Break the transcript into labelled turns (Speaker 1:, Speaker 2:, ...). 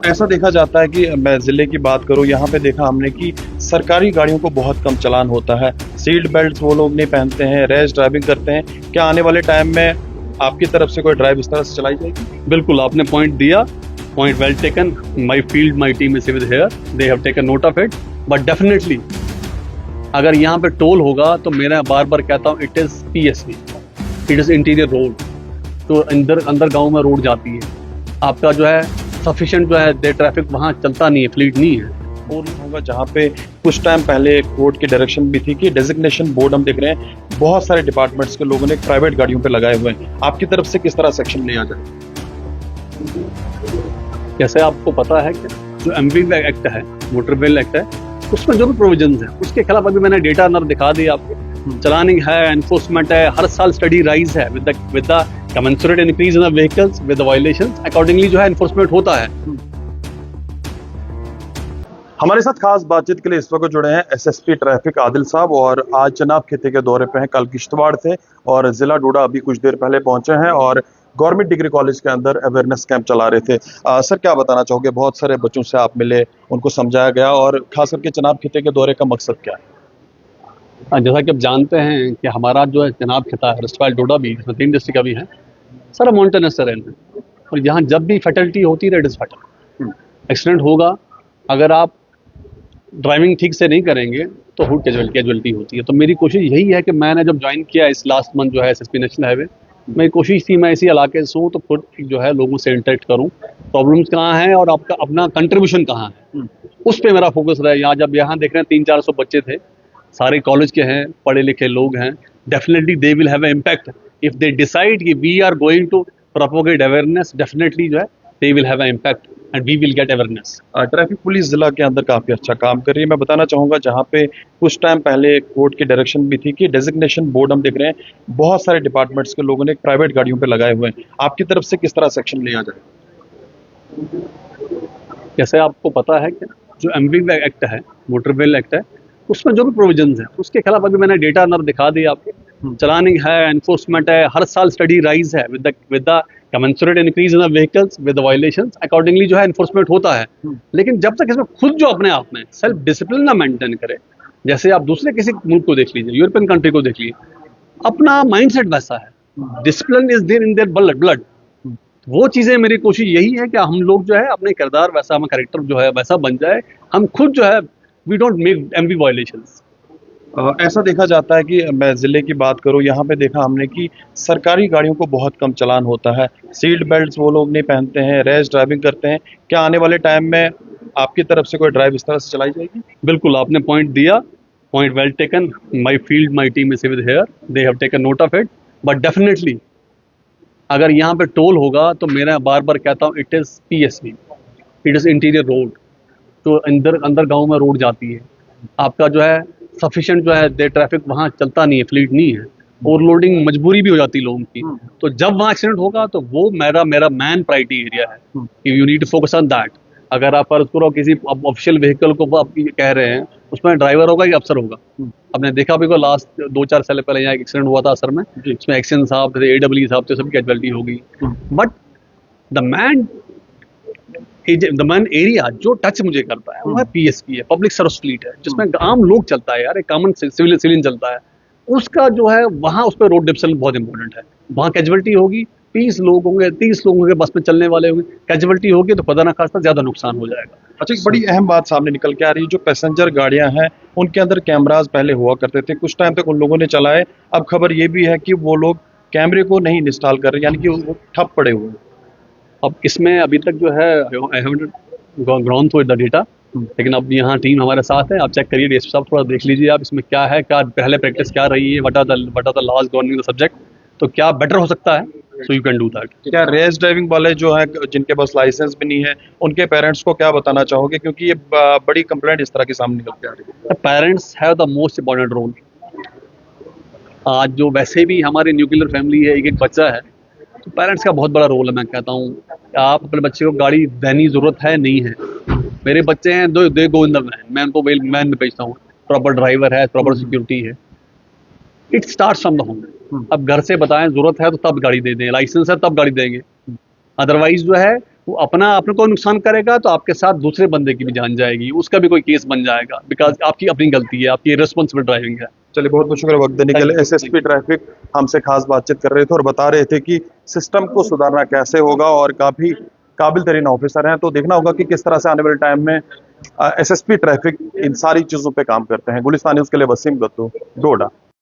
Speaker 1: ऐसा देखा जाता है कि मैं ज़िले की बात करूं, यहाँ पे देखा हमने कि सरकारी गाड़ियों को बहुत कम चालान होता है। सीट बेल्ट वो लोग नहीं पहनते हैं, रैश ड्राइविंग करते हैं। क्या आने वाले टाइम में आपकी तरफ से कोई ड्राइव इस तरह से चलाई जाएगी?
Speaker 2: बिल्कुल, आपने पॉइंट दिया, point well taken. My field, my team is with here, they have taken note of it. But definitely अगर यहाँ पे टोल होगा तो मेरा बार बार कहता हूँ, it is PSV, it is interior road. तो अंदर गांव में रोड जाती है, आपका जो है सफिशिएंट जो है दे ट्रैफिक वहाँ चलता नहीं है, फ्लीट नहीं है।
Speaker 1: और होगा जहाँ पे कुछ टाइम पहले कोर्ट की डायरेक्शन भी थी कि डेजिग्नेशन बोर्ड हम देख रहे हैं बहुत सारे डिपार्टमेंट्स के लोगों ने प्राइवेट गाड़ियों पे लगाए हुए हैं। आपकी तरफ से किस तरह सेक्शन लिया जाए?
Speaker 2: जैसे आपको पता है कि जो एमवी एक्ट है, मोटर व्हीकल एक्ट है, उसमें जो भी प्रोविजंस हैं उसके खिलाफ अभी मैंने डेटा नर दिखा दिया आपको। चलानिंग है, एनफोर्समेंट है, हर साल स्टडी राइज है with the commensurate increase in the vehicles with the violations, accordingly जो है एनफोर्समेंट होता है।
Speaker 1: हमारे साथ खास बातचीत के लिए इस वक्त जुड़े हैं एसएसपी ट्रैफिक आदिल साहब, और आज चनाब खिते के दौरे पे हैं। कल किश्तवाड़ थे और जिला डोडा अभी कुछ देर पहले पहुंचे हैं और गवर्नमेंट डिग्री कॉलेज के अंदर अवेयरनेस कैंप चला रहे थे। सर, क्या बताना चाहोगे? बहुत सारे बच्चों से आप मिले, उनको समझाया गया, और खास करके चनाब खिते के दौरे का मकसद क्या है?
Speaker 2: जैसा कि आप जानते हैं कि हमारा जो है चनाब खिता है, रस्टवाल डोडा भी, इसमें 3 डिस्ट्रिक्ट अभी हैं, सारा माउंटेनस टेरेन है। और यहाँ जब भी फैटलिटी होती है, इट इज़ फैटल, एक्सीडेंट होगा। अगर आप ड्राइविंग ठीक से नहीं करेंगे तो हुड कैजुअलिटी होती है। तो मेरी कोशिश यही है कि मैंने जब ज्वाइन किया इस लास्ट मंथ जो है एसएसपी नेशनल हाईवे, मेरी कोशिश थी मैं इसी इलाके से हूँ तो खुद जो है लोगों से इंटरेक्ट करूँ, प्रॉब्लम्स कहाँ हैं और आपका अपना कंट्रीब्यूशन कहाँ है, उस पर मेरा फोकस रहा। यहाँ जब यहाँ देख रहे हैं 300-400 बच्चे थे, सारे कॉलेज के हैं, पढ़े लिखे लोग हैं। Definitely they will have impact if they decide कि we are going to propagate awareness. Definitely जो है they will have impact and we will get awareness.
Speaker 1: Traffic police जिला के अंदर काफी अच्छा काम कर रही है। मैं बताना चाहूंगा जहाँ पे कुछ टाइम पहले कोर्ट की डायरेक्शन भी थी कि डेजिग्नेशन बोर्ड हम देख रहे हैं बहुत सारे डिपार्टमेंट्स के लोगों ने प्राइवेट गाड़ियों पे लगाए हुए हैं। आपकी तरफ से किस तरह सेक्शन लिया जाए?
Speaker 2: जैसे आपको पता है कि जो एमवी एक्ट है, मोटर व्हीकल एक्ट है, उसमें जो भी प्रोविजंस हैं उसके खिलाफ अभी मैंने डेटा नर दिखा दिया आपको। चलानिंग है, एनफोर्समेंट है, हर साल स्टडी राइज है with the commensurate increase in the vehicles with the violations, accordingly जो है एनफोर्समेंट होता है। लेकिन जब तक इसमें खुद जो अपने आप में सेल्फ डिसिप्लिन ना मेंटेन करे, जैसे आप दूसरे किसी मुल्क को देख लीजिए, यूरोपियन कंट्री को देख लीजिए, अपना माइंडसेट वैसा है, discipline is there in their blood. वो चीज़ें, मेरी कोशिश यही है कि हम लोग जो है अपने किरदार वैसा, हमारा कैरेक्टर जो है वैसा बन जाए, हम खुद जो है we don't make MV violations.
Speaker 1: ऐसा देखा जाता है कि मैं ज़िले की बात करूं, यहाँ पे देखा हमने कि सरकारी गाड़ियों को बहुत कम चालान होता है। सीट बेल्ट वो लोग नहीं पहनते हैं, रैश ड्राइविंग करते हैं। क्या आने वाले टाइम में आपकी तरफ से कोई ड्राइव इस तरह से चलाई जाएगी?
Speaker 2: बिल्कुल, आपने पॉइंट दिया, point well taken. My field, my team is with here, they have taken note of it. But definitely अगर यहाँ पे टोल होगा तो मेरा बार बार कहता हूँ, it is PSV, it is interior road. तो अंदर गांव में रोड जाती है, आपका जो है सफिशिएंट जो है दे ट्रैफिक वहाँ चलता नहीं है, फ्लीट नहीं है। ओवरलोडिंग मजबूरी भी हो जाती है लोगों की। तो जब वहाँ एक्सीडेंट होगा तो वो मेरा मैन प्रायोरिटी एरिया है, you need to focus on that. अगर आप फर्ज करो किसी ऑफिशियल व्हीकल को आप कह रहे हैं, उसमें ड्राइवर होगा या अफसर होगा। आपने देखा भी को लास्ट 2-4 साल पहले यहाँ एक एक्सीडेंट हुआ था असर में, उसमें एक्शन साहब थे, एडब्ल्यू साहब थे, सबकी कैजुअलिटी हो गई। बट द मैन एरिया जो टच मुझे करता है वो है पीएसपी है, पब्लिक सर्विस फ्लीट है, जिसमें आम लोग चलता है यार, एक कॉमन सिविलियन चलता है। उसका जो है वहाँ उस पर रोड डिप्सल बहुत इंपॉर्टेंट है। वहाँ कैजुअलिटी होगी, 20 लोग होंगे, 30 लोग होंगे, बस में चलने वाले होंगे, कैजुअलिटी होगी तो खुदा ना खास्ता ज्यादा नुकसान हो जाएगा।
Speaker 1: अच्छा, एक बड़ी अहम बात सामने निकल के आ रही है, जो पैसेंजर गाड़ियां हैं उनके अंदर कैमराज पहले हुआ करते थे, कुछ टाइम तक उन लोगों ने चलाए। अब खबर ये भी है कि वो लोग कैमरे को नहीं इंस्टॉल कर रहे, यानी कि वो ठप पड़े हुए हैं।
Speaker 2: अब इसमें अभी तक जो है I haven't gone through the data, लेकिन अब यहाँ टीम हमारे साथ है, आप चेक करिए, डीएसपी साहब थोड़ा देख लीजिए आप इसमें क्या है, क्या पहले प्रैक्टिस क्या रही है, what are the laws governing the subject, तो क्या बेटर हो सकता है, so you can do that.
Speaker 1: क्या रेस ड्राइविंग वाले जो है जिनके पास लाइसेंस भी नहीं है, उनके पेरेंट्स को क्या बताना चाहोगे? क्योंकि ये बड़ी कंप्लेंट इस तरह की सामने निकल के आ रही है।
Speaker 2: Parents have the most important role. आज जो वैसे भी हमारी न्यूक्लियर फैमिली है, एक बच्चा है, तो पेरेंट्स का बहुत बड़ा रोल है। मैं कहता हूँ आप अपने बच्चे को गाड़ी देने की जरूरत है, नहीं है। मेरे बच्चे हैं, दे गो इन द वैन, मैं उनको वैन में भेजता हूँ, प्रॉपर ड्राइवर है, प्रॉपर सिक्योरिटी है। It starts from the home. अब घर से बताएं जरूरत है तो तब गाड़ी दे दें, लाइसेंस है तब गाड़ी देंगे, अदरवाइज जो है वो अपने को नुकसान करेगा तो आपके साथ दूसरे बंदे की भी जान जाएगी, उसका भी कोई केस बन जाएगा, बिकॉज आपकी अपनी गलती है, आपकी रिस्पॉन्सिबल ड्राइविंग है।
Speaker 1: चलिए, बहुत बहुत शुक्रिया वक्त देने के लिए। एसएसपी ट्रैफिक हमसे खास बातचीत कर रहे थे और बता रहे थे कि सिस्टम को सुधारना कैसे होगा, और काफी काबिल तरीन ऑफिसर हैं, तो देखना होगा कि किस तरह से आने वाले टाइम में एसएसपी ट्रैफिक इन सारी चीजों पे काम करते हैं। गुलिस्तान न्यूज़ के लिए वसीम गत्तू, डोडा।